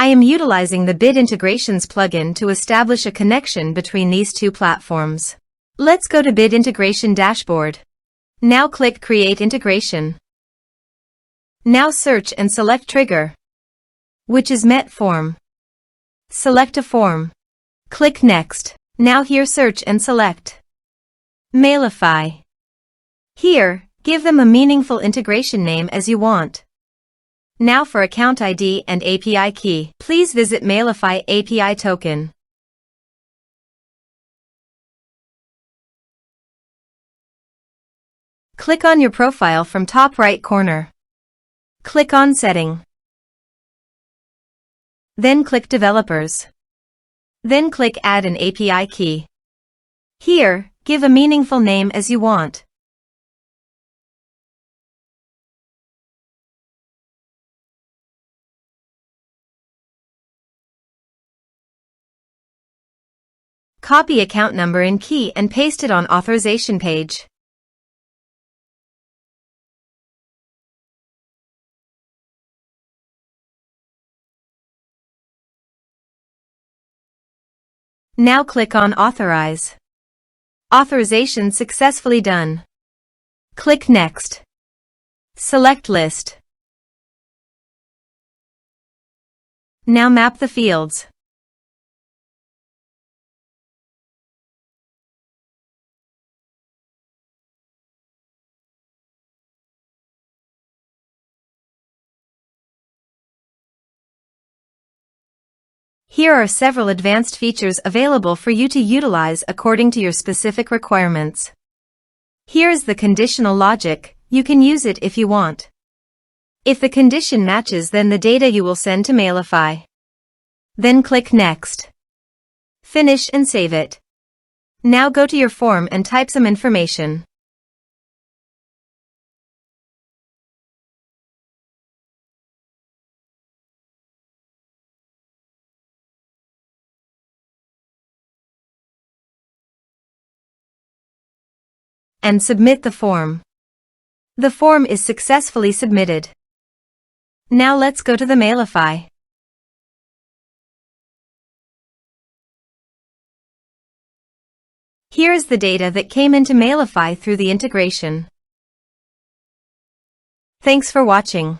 I am utilizing the Bid Integrations plugin to establish a connection between these two platforms. Let's go to Bid Integration Dashboard. Now click Create Integration. Now search and select Trigger, which is MetForm. Select a form. Click Next. Now here search and select Mailify. Here, give them a meaningful integration name as you want. Now for account ID and API key, please visit Mailify API token. Click on your profile from top right corner. Click on Setting. Then click Developers. Then click Add an API key. Here, give a meaningful name as you want. Copy account number and key and paste it on authorization page. Now click on Authorize. Authorization successfully done. Click Next. Select List. Now map the fields. Here are several advanced features available for you to utilize according to your specific requirements. Here is the conditional logic. You can use it if you want. If the condition matches, then the data you will send to Mailify. Then click Next. Finish and save it. Now go to your form and type some information. And submit the form. The form is successfully submitted. Now let's go to the Mailify. Here is the data that came into Mailify through the integration. Thanks for watching.